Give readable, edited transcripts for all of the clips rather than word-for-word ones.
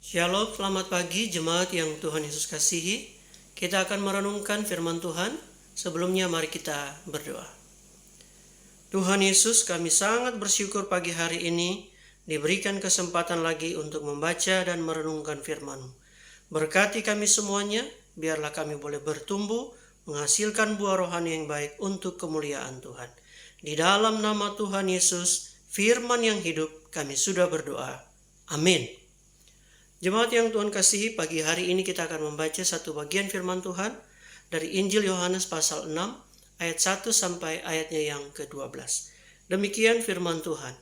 Shalom, selamat pagi jemaat yang Tuhan Yesus kasihi. Kita akan merenungkan firman Tuhan. Sebelumnya mari kita berdoa. Tuhan Yesus, kami sangat bersyukur pagi hari ini diberikan kesempatan lagi untuk membaca dan merenungkan firman-Mu. Berkati kami semuanya, biarlah kami boleh bertumbuh, menghasilkan buah rohani yang baik untuk kemuliaan Tuhan. Di dalam nama Tuhan Yesus, firman yang hidup, kami sudah berdoa. Amin. Jemaat yang Tuhan kasihi, pagi hari ini kita akan membaca satu bagian firman Tuhan dari Injil Yohanes pasal 6 ayat 1 sampai ayatnya yang ke-12. Demikian firman Tuhan.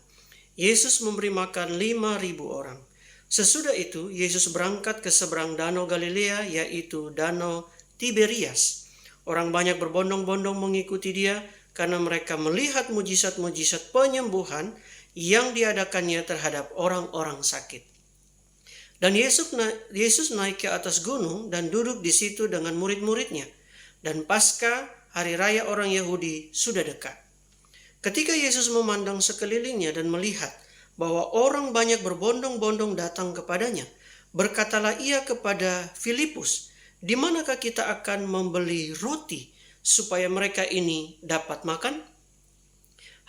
Yesus memberi makan 5.000 orang. Sesudah itu Yesus berangkat ke seberang danau Galilea, yaitu danau Tiberias. Orang banyak berbondong-bondong mengikuti dia karena mereka melihat mujizat-mujizat penyembuhan yang diadakannya terhadap orang-orang sakit. Dan Yesus naik ke atas gunung dan duduk di situ dengan murid-muridnya. Dan Paskah, hari raya orang Yahudi, sudah dekat. Ketika Yesus memandang sekelilingnya dan melihat bahwa orang banyak berbondong-bondong datang kepadanya, berkatalah ia kepada Filipus, "Di manakah kita akan membeli roti supaya mereka ini dapat makan?"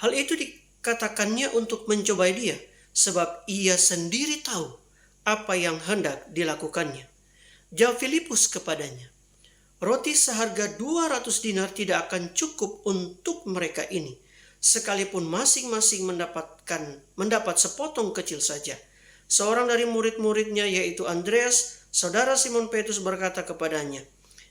Hal itu dikatakannya untuk mencobai dia, sebab ia sendiri tahu apa yang hendak dilakukannya. Jawab Filipus kepadanya, "Roti seharga 200 dinar tidak akan cukup untuk mereka ini, sekalipun masing-masing mendapat sepotong kecil saja." Seorang dari murid-muridnya, yaitu Andreas, saudara Simon Petrus, berkata kepadanya,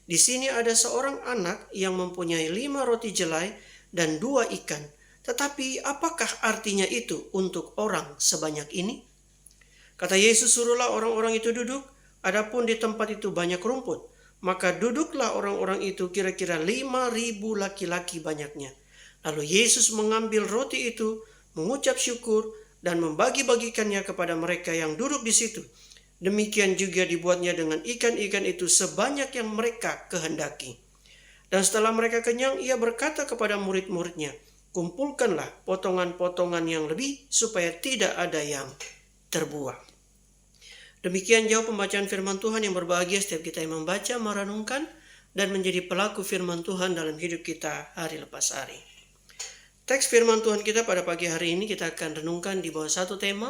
"Di sini ada seorang anak yang mempunyai 5 roti jelai dan 2 ikan. Tetapi apakah artinya itu untuk orang sebanyak ini?" Kata Yesus, "Suruhlah orang-orang itu duduk." Adapun di tempat itu banyak rumput, maka duduklah orang-orang itu, kira-kira 5.000 laki-laki banyaknya. Lalu Yesus mengambil roti itu, mengucap syukur, dan membagi-bagikannya kepada mereka yang duduk di situ. Demikian juga dibuatnya dengan ikan-ikan itu sebanyak yang mereka kehendaki. Dan setelah mereka kenyang, ia berkata kepada murid-muridnya, "Kumpulkanlah potongan-potongan yang lebih, supaya tidak ada yang terbuang." Demikian jauh pembacaan firman Tuhan. Yang berbahagia setiap kita yang membaca, merenungkan, dan menjadi pelaku firman Tuhan dalam hidup kita hari lepas hari. Teks firman Tuhan kita pada pagi hari ini kita akan renungkan di bawah satu tema,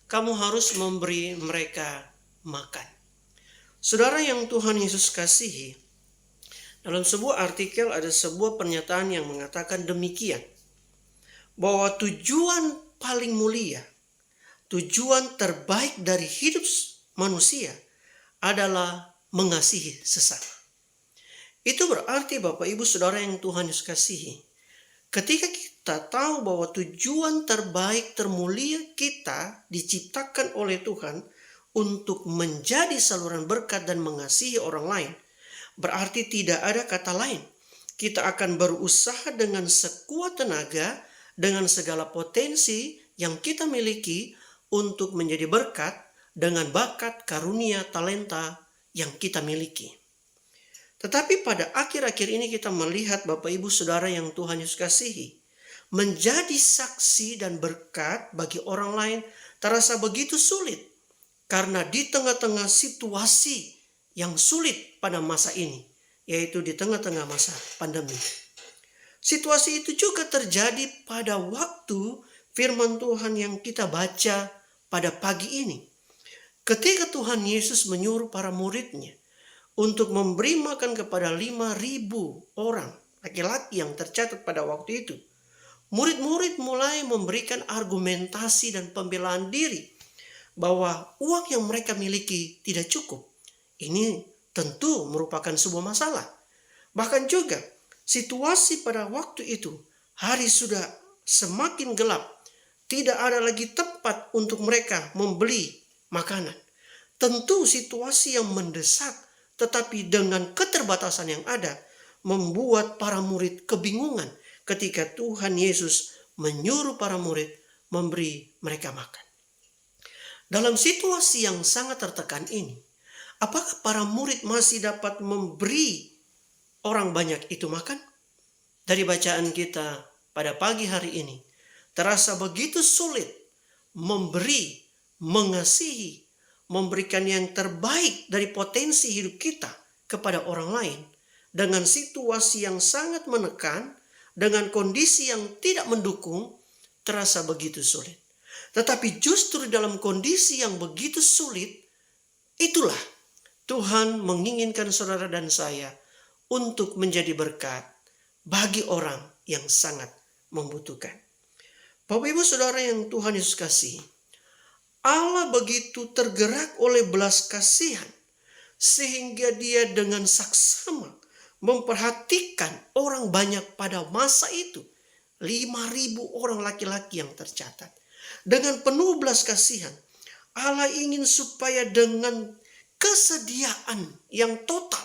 kamu harus memberi mereka makan. Saudara yang Tuhan Yesus kasihi, dalam sebuah artikel ada sebuah pernyataan yang mengatakan demikian, bahwa tujuan paling mulia, tujuan terbaik dari hidup manusia adalah mengasihi sesama. Itu berarti Bapak Ibu Saudara yang Tuhan Yesus kasihi, ketika kita tahu bahwa tujuan terbaik termulia kita diciptakan oleh Tuhan untuk menjadi saluran berkat dan mengasihi orang lain, berarti tidak ada kata lain. Kita akan berusaha dengan sekuat tenaga, dengan segala potensi yang kita miliki untuk menjadi berkat dengan bakat, karunia, talenta yang kita miliki. Tetapi pada akhir-akhir ini kita melihat Bapak Ibu Saudara yang Tuhan Yesus kasihi, menjadi saksi dan berkat bagi orang lain terasa begitu sulit. Karena di tengah-tengah situasi yang sulit pada masa ini, yaitu di tengah-tengah masa pandemi. Situasi itu juga terjadi pada waktu firman Tuhan yang kita baca pada pagi ini. Ketika Tuhan Yesus menyuruh para muridnya untuk memberi makan kepada 5.000 orang laki-laki yang tercatat pada waktu itu, murid-murid mulai memberikan argumentasi dan pembelaan diri bahwa uang yang mereka miliki tidak cukup. Ini tentu merupakan sebuah masalah. Bahkan juga situasi pada waktu itu, hari sudah semakin gelap, tidak ada lagi tempat untuk mereka membeli makanan. Tentu situasi yang mendesak, tetapi dengan keterbatasan yang ada, membuat para murid kebingungan ketika Tuhan Yesus menyuruh para murid memberi mereka makan. Dalam situasi yang sangat tertekan ini, apakah para murid masih dapat memberi orang banyak itu makan? Dari bacaan kita pada pagi hari ini, terasa begitu sulit memberi, mengasihi, memberikan yang terbaik dari potensi hidup kita kepada orang lain dengan situasi yang sangat menekan, dengan kondisi yang tidak mendukung, terasa begitu sulit. Tetapi justru dalam kondisi yang begitu sulit, itulah Tuhan menginginkan saudara dan saya untuk menjadi berkat bagi orang yang sangat membutuhkan. Bapak Ibu Saudara yang Tuhan Yesus kasihi, Allah begitu tergerak oleh belas kasihan sehingga dia dengan saksama memperhatikan orang banyak pada masa itu. 5.000 orang laki-laki yang tercatat. Dengan penuh belas kasihan, Allah ingin supaya dengan kesediaan yang total,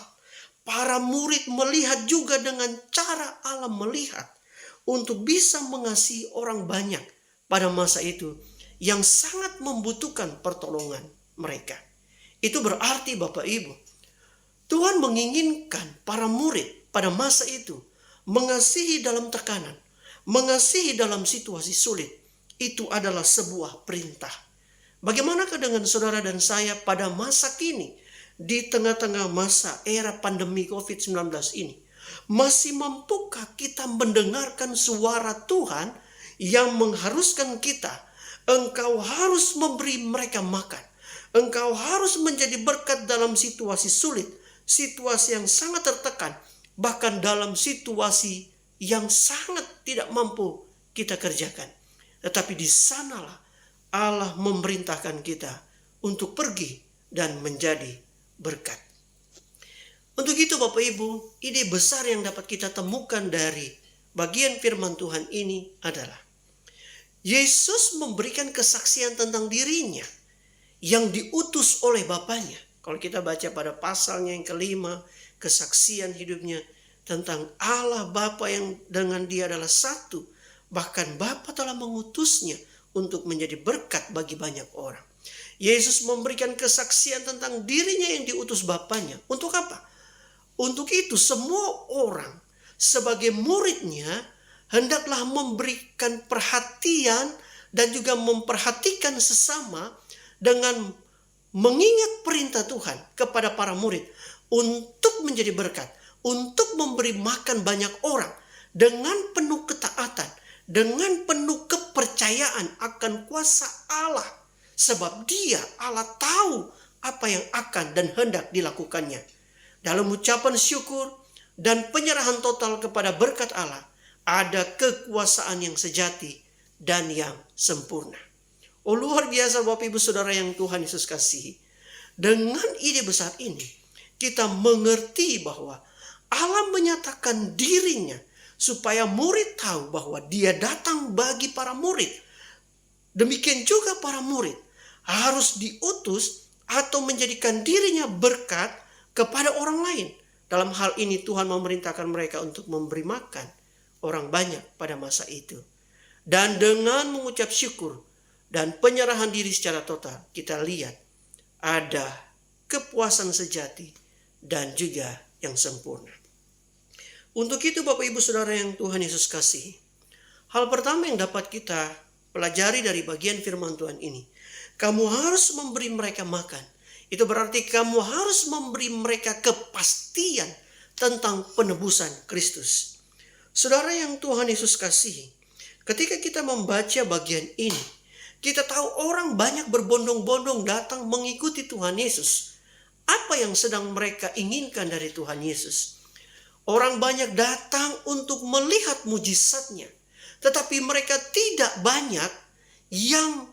para murid melihat juga dengan cara Allah melihat untuk bisa mengasihi orang banyak pada masa itu yang sangat membutuhkan pertolongan mereka. Itu berarti Bapak Ibu, Tuhan menginginkan para murid pada masa itu mengasihi dalam tekanan, mengasihi dalam situasi sulit. Itu adalah sebuah perintah. Bagaimanakah dengan saudara dan saya pada masa kini, di tengah-tengah masa era pandemi COVID-19 ini? Masih mampukah kita mendengarkan suara Tuhan yang mengharuskan kita, engkau harus memberi mereka makan, engkau harus menjadi berkat dalam situasi sulit, situasi yang sangat tertekan, bahkan dalam situasi yang sangat tidak mampu kita kerjakan. Tetapi di sanalah Allah memerintahkan kita untuk pergi dan menjadi berkat. Untuk itu Bapak Ibu, ide besar yang dapat kita temukan dari bagian firman Tuhan ini adalah Yesus memberikan kesaksian tentang dirinya yang diutus oleh Bapanya. Kalau kita baca pada pasalnya yang kelima, kesaksian hidupnya tentang Allah Bapa yang dengan dia adalah satu. Bahkan Bapa telah mengutusnya untuk menjadi berkat bagi banyak orang. Yesus memberikan kesaksian tentang dirinya yang diutus Bapanya. Untuk apa? Untuk itu semua orang sebagai muridnya hendaklah memberikan perhatian dan juga memperhatikan sesama dengan mengingat perintah Tuhan kepada para murid untuk menjadi berkat, untuk memberi makan banyak orang dengan penuh ketaatan, dengan penuh kepercayaan akan kuasa Allah. Sebab dia, Allah tahu apa yang akan dan hendak dilakukannya. Dalam ucapan syukur dan penyerahan total kepada berkat Allah, ada kekuasaan yang sejati dan yang sempurna. Oh, luar biasa Bapak Ibu Saudara yang Tuhan Yesus kasihi. Dengan ide besar ini, kita mengerti bahwa Allah menyatakan dirinya supaya murid tahu bahwa dia datang bagi para murid. Demikian juga para murid harus diutus atau menjadikan dirinya berkat kepada orang lain. Dalam hal ini Tuhan memerintahkan mereka untuk memberi makan orang banyak pada masa itu. Dan dengan mengucap syukur dan penyerahan diri secara total, kita lihat ada kepuasan sejati dan juga yang sempurna. Untuk itu Bapak Ibu Saudara yang Tuhan Yesus kasihi, hal pertama yang dapat kita pelajari dari bagian firman Tuhan ini, kamu harus memberi mereka makan. Itu berarti kamu harus memberi mereka kepastian tentang penebusan Kristus. Saudara yang Tuhan Yesus kasihi, ketika kita membaca bagian ini, kita tahu orang banyak berbondong-bondong datang mengikuti Tuhan Yesus. Apa yang sedang mereka inginkan dari Tuhan Yesus? Orang banyak datang untuk melihat mujizatnya, tetapi mereka tidak banyak yang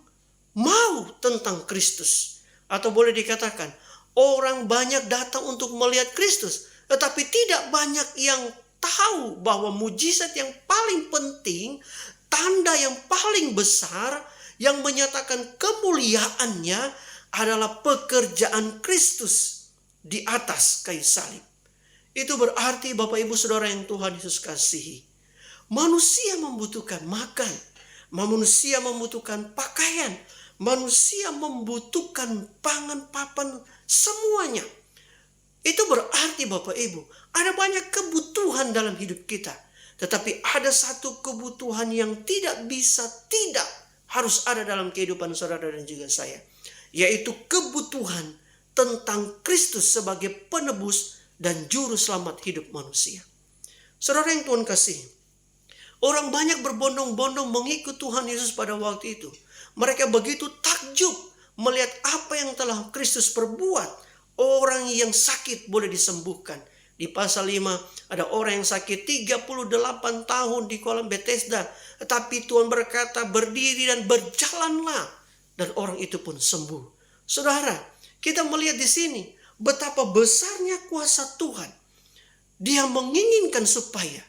mau tentang Kristus. Atau boleh dikatakan, orang banyak datang untuk melihat Kristus, tetapi tidak banyak yang tahu bahwa mujizat yang paling penting, tanda yang paling besar yang menyatakan kemuliaannya adalah pekerjaan Kristus di atas kayu salib. Itu berarti Bapak Ibu Saudara yang Tuhan Yesus kasihi, manusia membutuhkan makan, manusia membutuhkan pakaian, manusia membutuhkan pangan papan, semuanya. Itu berarti Bapak Ibu, ada banyak kebutuhan dalam hidup kita. Tetapi ada satu kebutuhan yang tidak bisa tidak harus ada dalam kehidupan saudara dan juga saya. yaitu kebutuhan tentang Kristus sebagai penebus dan juru selamat hidup manusia. Saudara yang Tuhan kasih, orang banyak berbondong-bondong mengikut Tuhan Yesus pada waktu itu. Mereka begitu takjub melihat apa yang telah Kristus perbuat. Orang yang sakit boleh disembuhkan. Di pasal 5 ada orang yang sakit 38 tahun di kolam Bethesda. Tetapi Tuhan berkata, berdiri dan berjalanlah. Dan orang itu pun sembuh. Saudara, kita melihat di sini betapa besarnya kuasa Tuhan. Dia menginginkan supaya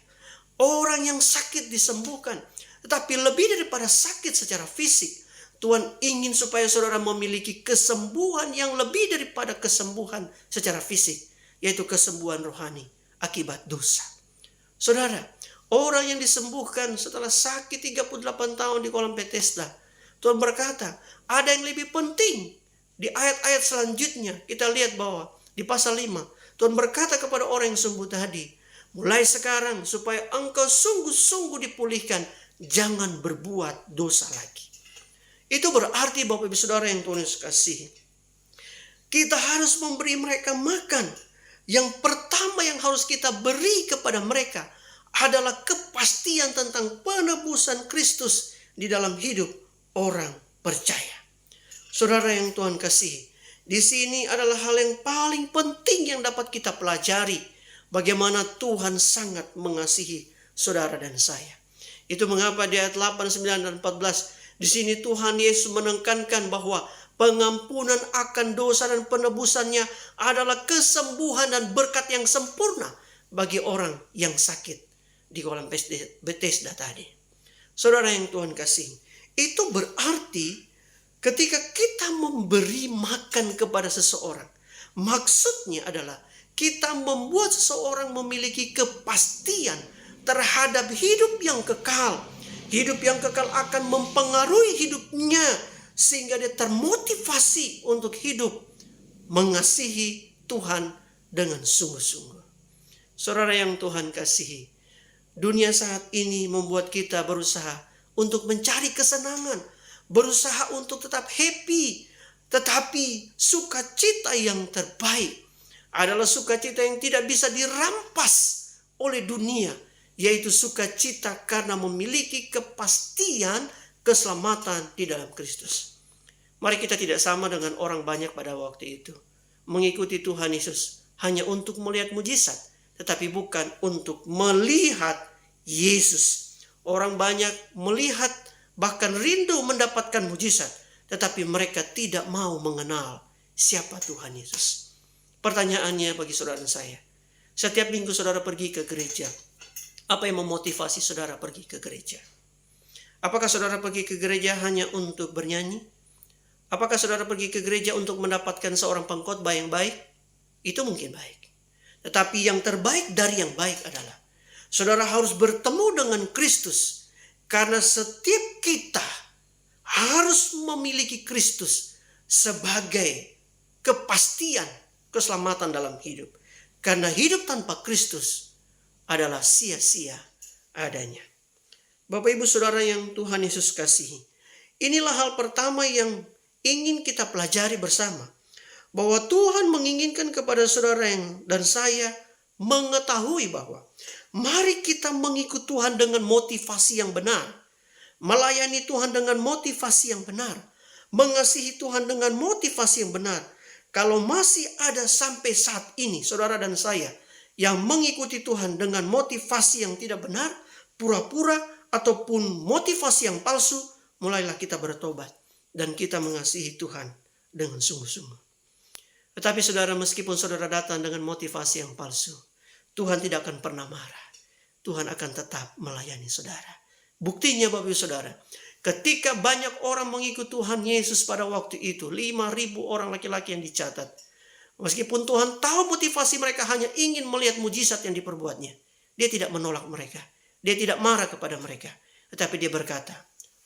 orang yang sakit disembuhkan. Tetapi lebih daripada sakit secara fisik, Tuhan ingin supaya saudara memiliki kesembuhan yang lebih daripada kesembuhan secara fisik, yaitu kesembuhan rohani akibat dosa. Saudara, orang yang disembuhkan setelah sakit 38 tahun di kolam Bethesda, Tuhan berkata, ada yang lebih penting. Di ayat-ayat selanjutnya kita lihat bahwa di pasal 5, Tuhan berkata kepada orang yang sembuh tadi, mulai sekarang supaya engkau sungguh-sungguh dipulihkan, jangan berbuat dosa lagi. Itu berarti Bapak Ibu Saudara yang Tuhan Yesus kasihi, kita harus memberi mereka makan. Yang pertama yang harus kita beri kepada mereka adalah kepastian tentang penebusan Kristus di dalam hidup orang percaya. Saudara yang Tuhan kasihi, di sini adalah hal yang paling penting yang dapat kita pelajari. Bagaimana Tuhan sangat mengasihi saudara dan saya. Itu mengapa di ayat 8, 9, dan 14 di sini Tuhan Yesus menekankan bahwa pengampunan akan dosa dan penebusannya adalah kesembuhan dan berkat yang sempurna bagi orang yang sakit di kolam Bethesda tadi. Saudara yang Tuhan kasih, itu berarti ketika kita memberi makan kepada seseorang, maksudnya adalah kita membuat seseorang memiliki kepastian terhadap hidup yang kekal. Hidup yang kekal akan mempengaruhi hidupnya sehingga dia termotivasi untuk hidup mengasihi Tuhan dengan sungguh-sungguh. Saudara yang Tuhan kasihi, dunia saat ini membuat kita berusaha untuk mencari kesenangan, berusaha untuk tetap happy, tetapi sukacita yang terbaik adalah sukacita yang tidak bisa dirampas oleh dunia, yaitu sukacita karena memiliki kepastian keselamatan di dalam Kristus. Mari kita tidak sama dengan orang banyak pada waktu itu. Mengikuti Tuhan Yesus hanya untuk melihat mujizat, tetapi bukan untuk melihat Yesus. Orang banyak melihat, bahkan rindu mendapatkan mujizat, tetapi mereka tidak mau mengenal siapa Tuhan Yesus. Pertanyaannya bagi saudara dan saya, setiap minggu saudara pergi ke gereja, apa yang memotivasi saudara pergi ke gereja? Apakah saudara pergi ke gereja hanya untuk bernyanyi? Apakah saudara pergi ke gereja untuk mendapatkan seorang pengkhotbah yang baik? Itu mungkin baik. Tetapi yang terbaik dari yang baik adalah saudara harus bertemu dengan Kristus. Karena setiap kita harus memiliki Kristus sebagai kepastian keselamatan dalam hidup. Karena hidup tanpa Kristus adalah sia-sia adanya. Bapak Ibu Saudara yang Tuhan Yesus kasihi, inilah hal pertama yang ingin kita pelajari bersama. Bahwa Tuhan menginginkan kepada saudara dan saya mengetahui bahwa mari kita mengikut Tuhan dengan motivasi yang benar. Melayani Tuhan dengan motivasi yang benar. Mengasihi Tuhan dengan motivasi yang benar. Kalau masih ada sampai saat ini saudara dan saya yang mengikuti Tuhan dengan motivasi yang tidak benar, pura-pura ataupun motivasi yang palsu, mulailah kita bertobat dan kita mengasihi Tuhan dengan sungguh-sungguh. Tetapi saudara, meskipun saudara datang dengan motivasi yang palsu, Tuhan tidak akan pernah marah. Tuhan akan tetap melayani saudara. Buktinya Bapak Ibu Saudara, ketika banyak orang mengikut Tuhan Yesus pada waktu itu, 5.000 orang laki-laki yang dicatat. Meskipun Tuhan tahu motivasi mereka hanya ingin melihat mujizat yang diperbuatnya, dia tidak menolak mereka. Dia tidak marah kepada mereka. Tetapi dia berkata,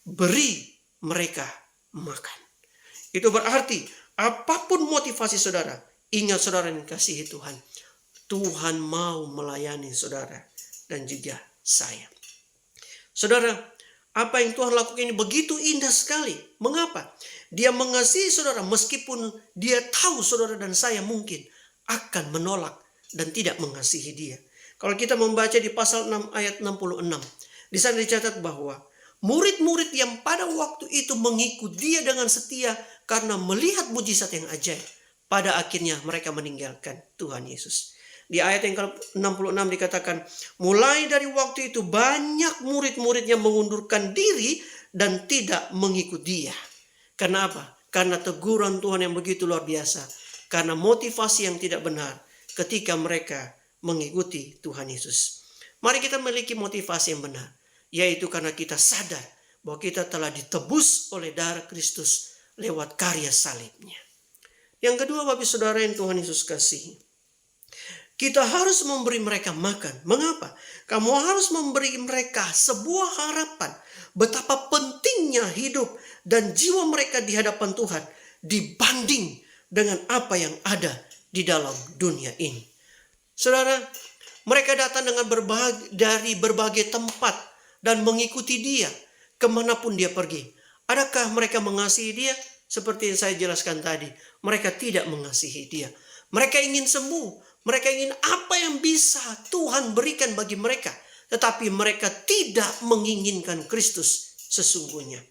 beri mereka makan. Itu berarti apapun motivasi saudara, ingat saudara yang dikasihi Tuhan. Tuhan mau melayani saudara dan juga saya. Saudara, Apa yang Tuhan lakukan ini begitu indah sekali. Mengapa? Dia mengasihi saudara meskipun dia tahu saudara dan saya mungkin akan menolak dan tidak mengasihi dia. Kalau kita membaca di pasal 6 ayat 66, di sana dicatat bahwa murid-murid yang pada waktu itu mengikut dia dengan setia karena melihat mujizat yang ajaib, pada akhirnya mereka meninggalkan Tuhan Yesus. Di ayat yang ke-66 dikatakan, mulai dari waktu itu banyak murid-muridnya mengundurkan diri dan tidak mengikut dia. Karena apa? Karena teguran Tuhan yang begitu luar biasa. Karena motivasi yang tidak benar ketika mereka mengikuti Tuhan Yesus. Mari kita memiliki motivasi yang benar, yaitu karena kita sadar bahwa kita telah ditebus oleh darah Kristus lewat karya salibnya. Yang kedua, Bapak Saudara yang Tuhan Yesus kasihi, kita harus memberi mereka makan. Mengapa? Kamu harus memberi mereka sebuah harapan betapa pentingnya hidup dan jiwa mereka di hadapan Tuhan dibanding dengan apa yang ada di dalam dunia ini. Saudara, mereka datang dengan dari berbagai tempat dan mengikuti dia kemanapun dia pergi. Adakah mereka mengasihi dia? Seperti yang saya jelaskan tadi, mereka tidak mengasihi dia. Mereka ingin sembuh. Mereka ingin apa yang bisa Tuhan berikan bagi mereka. Tetapi mereka tidak menginginkan Kristus sesungguhnya.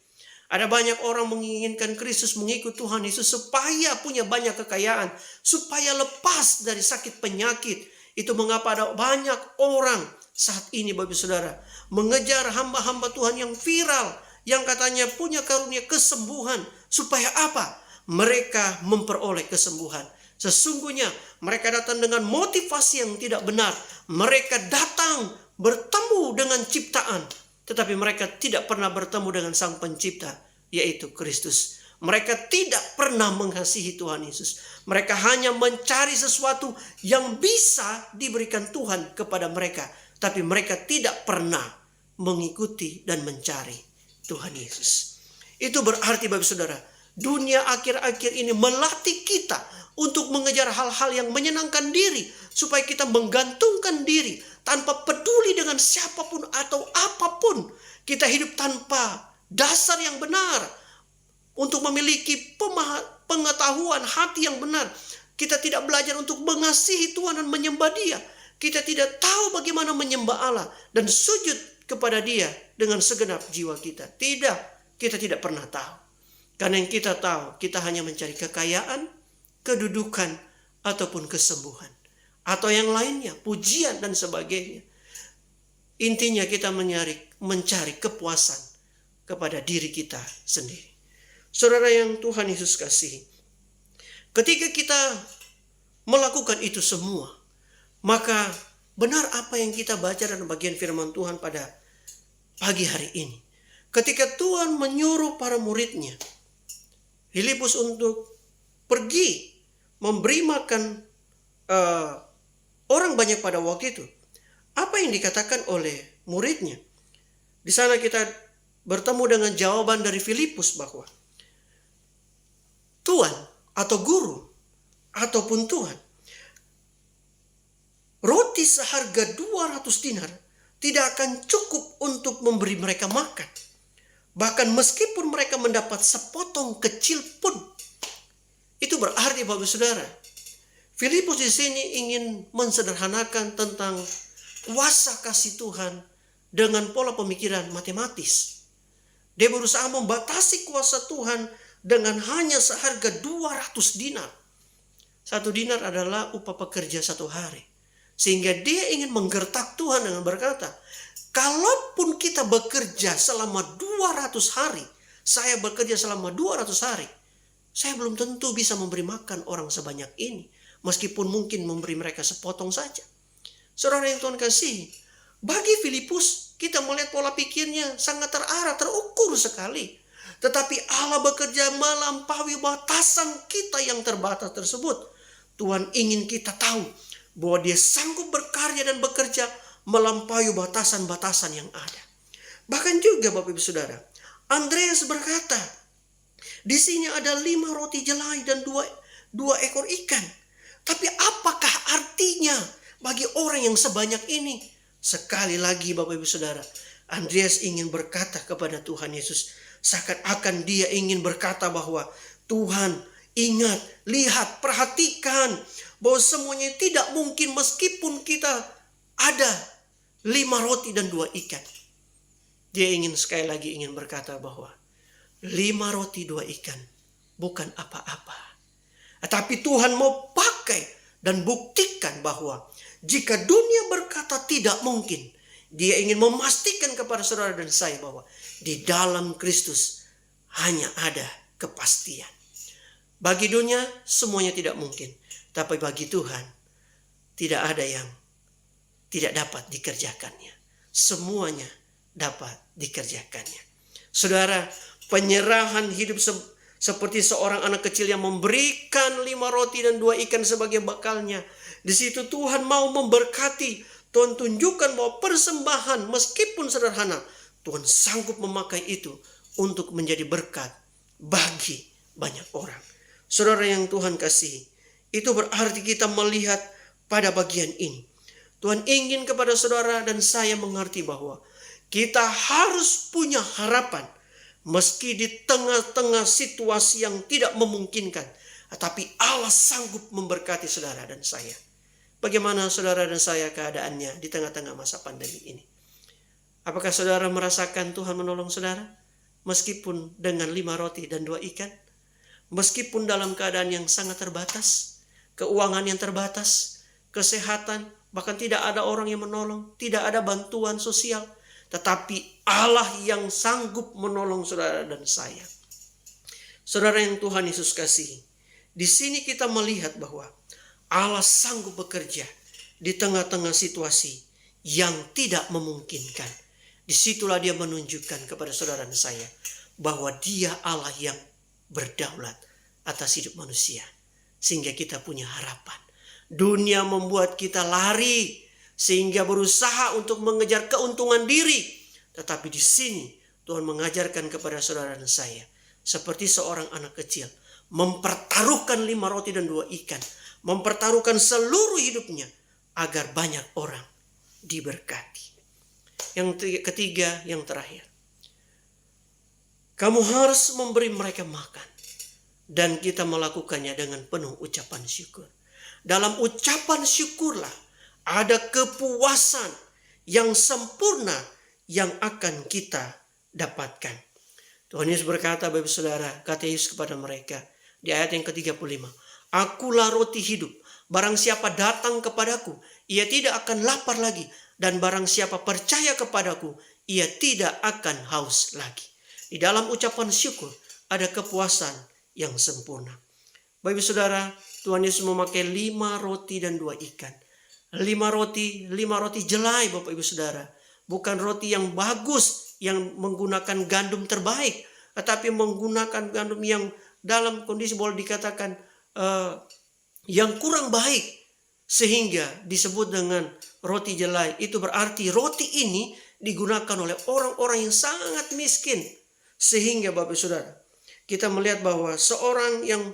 Ada banyak orang menginginkan Kristus mengikut Tuhan Yesus supaya punya banyak kekayaan. Supaya lepas dari sakit penyakit. Itu mengapa ada banyak orang saat ini Bapak Saudara mengejar hamba-hamba Tuhan yang viral. Yang katanya punya karunia kesembuhan. Supaya apa? Mereka memperoleh kesembuhan. Sesungguhnya mereka datang dengan motivasi yang tidak benar. Mereka datang bertemu dengan ciptaan. Tetapi mereka tidak pernah bertemu dengan Sang Pencipta, yaitu Kristus. Mereka tidak pernah mengasihi Tuhan Yesus. Mereka hanya mencari sesuatu yang bisa diberikan Tuhan kepada mereka. Tapi mereka tidak pernah mengikuti dan mencari Tuhan Yesus. Itu berarti Bapak Saudara, dunia akhir-akhir ini melatih kita untuk mengejar hal-hal yang menyenangkan diri. Supaya kita menggantungkan diri tanpa peduli dengan siapapun atau apapun. Kita hidup tanpa dasar yang benar. Untuk memiliki pengetahuan hati yang benar. Kita tidak belajar untuk mengasihi Tuhan dan menyembah dia. Kita tidak tahu bagaimana menyembah Allah dan sujud kepada dia dengan segenap jiwa kita. Tidak, kita tidak pernah tahu. Karena yang kita tahu, kita hanya mencari kekayaan, kedudukan, ataupun kesembuhan. Atau yang lainnya, pujian dan sebagainya. Intinya kita mencari kepuasan kepada diri kita sendiri. Saudara yang Tuhan Yesus kasihi, ketika kita melakukan itu semua, maka benar apa yang kita baca dalam bagian firman Tuhan pada pagi hari ini. Ketika Tuhan menyuruh para muridnya, Filipus untuk pergi memberi makan orang banyak pada waktu itu. Apa yang dikatakan oleh muridnya? Di sana kita bertemu dengan jawaban dari Filipus bahwa Tuhan atau guru ataupun Tuhan, roti seharga 200 dinar tidak akan cukup untuk memberi mereka makan. Bahkan meskipun mereka mendapat sepotong kecil pun. Itu berarti Bapak Saudara, Filipus di sini ingin mensederhanakan tentang kuasa kasih Tuhan dengan pola pemikiran matematis. Dia berusaha membatasi kuasa Tuhan dengan hanya seharga 200 dinar. 1 dinar adalah upah pekerja 1 hari. Sehingga dia ingin menggertak Tuhan dengan berkata, kalaupun kita bekerja selama 200 hari, saya bekerja selama 200 hari, saya belum tentu bisa memberi makan orang sebanyak ini. Meskipun mungkin memberi mereka sepotong saja. Saudara yang Tuhan kasih, bagi Filipus kita melihat pola pikirnya sangat terarah, terukur sekali. Tetapi Allah bekerja melampaui batasan kita yang terbatas tersebut. Tuhan ingin kita tahu bahwa dia sanggup berkarya dan bekerja melampaui batasan-batasan yang ada. Bahkan juga Bapak Ibu Saudara, Andreas berkata, di sini ada 5 roti jelai dan 2 ekor ikan. Tapi apakah artinya bagi orang yang sebanyak ini? Sekali lagi Bapak Ibu Saudara, Andreas ingin berkata kepada Tuhan Yesus, seakan-akan dia ingin berkata bahwa Tuhan, ingat, lihat, perhatikan bahwa semuanya tidak mungkin meskipun kita ada 5 roti dan 2 ikan. Dia ingin sekali lagi ingin berkata bahwa 5 roti 2 ikan bukan apa-apa. Tetapi Tuhan mau pakai dan buktikan bahwa jika dunia berkata tidak mungkin, dia ingin memastikan kepada saudara dan saya bahwa di dalam Kristus hanya ada kepastian. Bagi dunia semuanya tidak mungkin, tapi bagi Tuhan tidak ada yang tidak dapat dikerjakannya. Semuanya dapat dikerjakannya. Saudara, penyerahan hidup seperti seorang anak kecil yang memberikan 5 roti dan 2 ikan sebagai bakalnya. Di situ Tuhan mau memberkati. Tuhan tunjukkan bahwa persembahan meskipun sederhana, Tuhan sanggup memakai itu untuk menjadi berkat bagi banyak orang. Saudara yang Tuhan kasihi, itu berarti kita melihat pada bagian ini. Tuhan ingin kepada saudara dan saya mengerti bahwa kita harus punya harapan meski di tengah-tengah situasi yang tidak memungkinkan. Tetapi Allah sanggup memberkati saudara dan saya. Bagaimana saudara dan saya keadaannya di tengah-tengah masa pandemi ini? Apakah saudara merasakan Tuhan menolong saudara? Meskipun dengan 5 roti dan 2 ikan? Meskipun dalam keadaan yang sangat terbatas, keuangan yang terbatas, kesehatan, bahkan tidak ada orang yang menolong, tidak ada bantuan sosial, tetapi Allah yang sanggup menolong saudara dan saya. Saudara yang Tuhan Yesus kasihi, di sini kita melihat bahwa Allah sanggup bekerja di tengah-tengah situasi yang tidak memungkinkan. Disitulah dia menunjukkan kepada saudara dan saya bahwa dia Allah yang berdaulat atas hidup manusia. Sehingga kita punya harapan. Dunia membuat kita lari sehingga berusaha untuk mengejar keuntungan diri. Tetapi di sini Tuhan mengajarkan kepada saudara dan saya seperti seorang anak kecil mempertaruhkan 5 roti dan 2 ikan. Mempertaruhkan seluruh hidupnya agar banyak orang diberkati. Yang ketiga, yang terakhir. Kamu harus memberi mereka makan. Dan kita melakukannya dengan penuh ucapan syukur. Dalam ucapan syukurlah ada kepuasan yang sempurna yang akan kita dapatkan. Tuhan Yesus berkata, Bapak Saudara, kata Yesus kepada mereka di ayat yang ke-35. Akulah roti hidup. Barang siapa datang kepadaku, ia tidak akan lapar lagi. Dan barang siapa percaya kepadaku, ia tidak akan haus lagi. Di dalam ucapan syukur ada kepuasan yang sempurna. Bapak saudara, Tuhan Yesus memakai 5 roti dan 2 ikan. 5 roti jelai Bapak Ibu Saudara. Bukan roti yang bagus, yang menggunakan gandum terbaik. Tetapi menggunakan gandum yang dalam kondisi boleh dikatakan yang kurang baik, sehingga disebut dengan roti jelai. Itu berarti roti ini digunakan oleh orang-orang yang sangat miskin, sehingga Bapak Saudara kita melihat bahwa seorang yang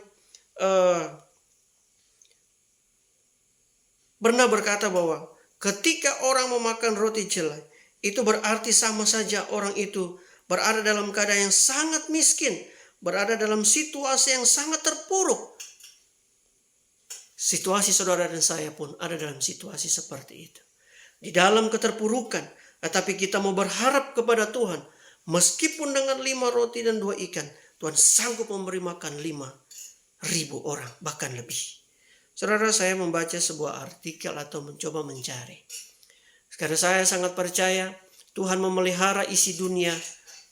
pernah berkata bahwa ketika orang memakan roti jelai, itu berarti sama saja orang itu berada dalam keadaan yang sangat miskin, berada dalam situasi yang sangat terpuruk. Situasi saudara dan saya pun ada dalam situasi seperti itu. Di dalam keterpurukan, tetapi kita mau berharap kepada Tuhan. Meskipun dengan 5 roti dan 2 ikan, Tuhan sanggup memberi makan 5.000 orang, bahkan lebih. Saudara, saya membaca sebuah artikel atau mencoba mencari. Karena saya sangat percaya Tuhan memelihara isi dunia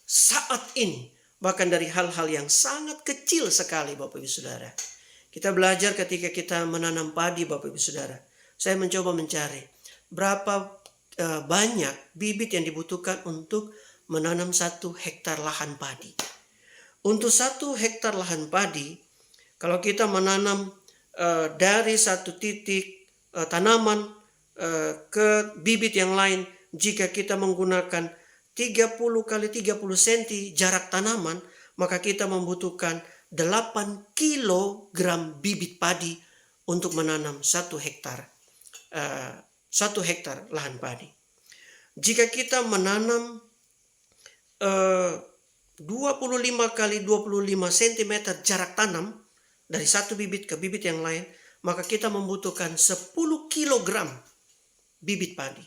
saat ini. Bahkan dari hal-hal yang sangat kecil sekali Bapak Ibu Saudara. Kita belajar ketika kita menanam padi Bapak Ibu Saudara. Saya mencoba mencari berapa banyak bibit yang dibutuhkan untuk menanam 1 hektar lahan padi. Untuk 1 hektar lahan padi, kalau kita menanam dari satu titik tanaman ke bibit yang lain, jika kita menggunakan 30 kali 30 cm jarak tanaman, maka kita membutuhkan 8 kilogram bibit padi untuk menanam 1 hektar lahan padi. Jika kita menanam 25 kali 25 cm jarak tanam dari satu bibit ke bibit yang lain, maka kita membutuhkan 10 kg bibit padi.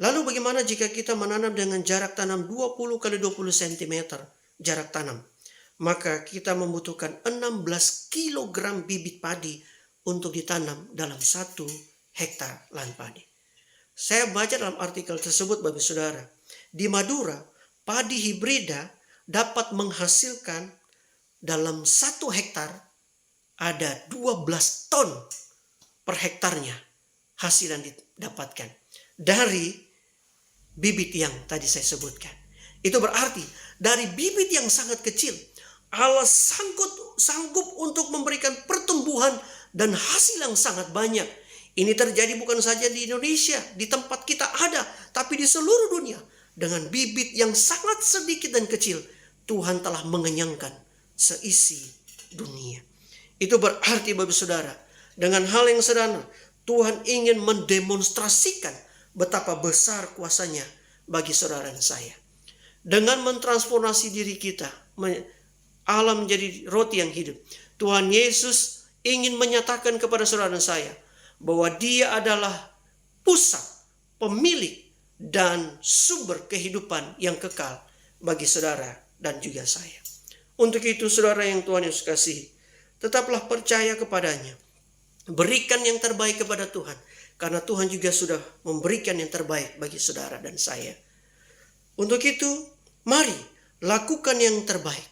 Lalu bagaimana jika kita menanam dengan jarak tanam 20 kali 20 cm jarak tanam? Maka kita membutuhkan 16 kg bibit padi untuk ditanam dalam 1 hektar lahan padi. Saya baca dalam artikel tersebut, Bapak Saudara, di Madura, padi hibrida dapat menghasilkan dalam 1 hektar ada 12 ton per hektarnya hasil yang didapatkan dari bibit yang tadi saya sebutkan. Itu berarti dari bibit yang sangat kecil, Allah sanggup untuk memberikan pertumbuhan dan hasil yang sangat banyak. Ini terjadi bukan saja di Indonesia, di tempat kita ada, tapi di seluruh dunia. Dengan bibit yang sangat sedikit dan kecil, Tuhan telah mengenyangkan seisi dunia. Itu berarti, Bapak Saudara, dengan hal yang sederhana, Tuhan ingin mendemonstrasikan betapa besar kuasanya bagi saudara dan saya. Dengan mentransformasi diri kita, Allah menjadi roti yang hidup. Tuhan Yesus ingin menyatakan kepada saudara dan saya bahwa Dia adalah pusat, pemilik, dan sumber kehidupan yang kekal bagi saudara dan juga saya. Untuk itu, saudara yang Tuhan Yesus kasihi, tetaplah percaya kepadanya. Berikan yang terbaik kepada Tuhan, karena Tuhan juga sudah memberikan yang terbaik bagi saudara dan saya. Untuk itu, mari lakukan yang terbaik.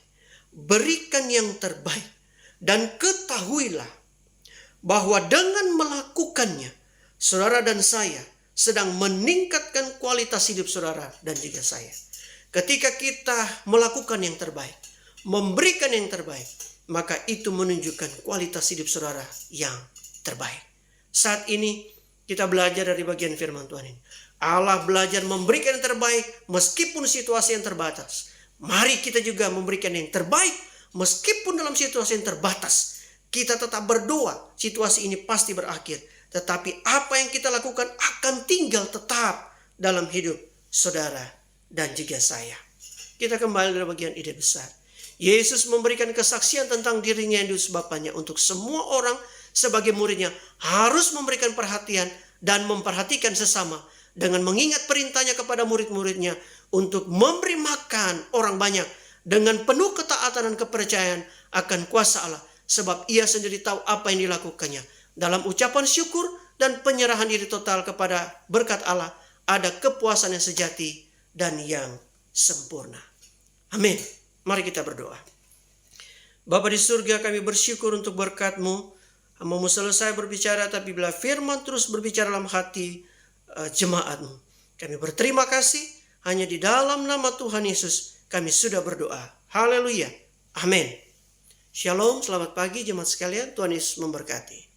Berikan yang terbaik. Dan ketahuilah bahwa dengan melakukannya, saudara dan saya sedang meningkatkan kualitas hidup saudara dan juga saya. Ketika kita melakukan yang terbaik, memberikan yang terbaik, maka itu menunjukkan kualitas hidup saudara yang terbaik. Saat ini kita belajar dari bagian firman Tuhan ini. Allah belajar memberikan yang terbaik meskipun situasi yang terbatas. Mari kita juga memberikan yang terbaik meskipun dalam situasi yang terbatas. Kita tetap berdoa, situasi ini pasti berakhir. Tetapi apa yang kita lakukan akan tinggal tetap dalam hidup saudara dan juga saya. Kita kembali dari bagian ide besar. Yesus memberikan kesaksian tentang dirinya yang diutus Bapanya untuk semua orang sebagai muridnya harus memberikan perhatian dan memperhatikan sesama dengan mengingat perintahnya kepada murid-muridnya untuk memberi makan orang banyak dengan penuh ketaatan dan kepercayaan akan kuasa Allah. Sebab ia sendiri tahu apa yang dilakukannya. Dalam ucapan syukur dan penyerahan diri total kepada berkat Allah, ada kepuasan yang sejati dan yang sempurna. Amin. Mari kita berdoa. Bapa di surga, kami bersyukur untuk berkat-Mu. Hamba-Mu selesai berbicara, tapi bila firman terus berbicara dalam hati jemaat-Mu. Kami berterima kasih, hanya di dalam nama Tuhan Yesus kami sudah berdoa. Haleluya. Amin. Shalom, selamat pagi jemaat sekalian. Tuhan Yesus memberkati.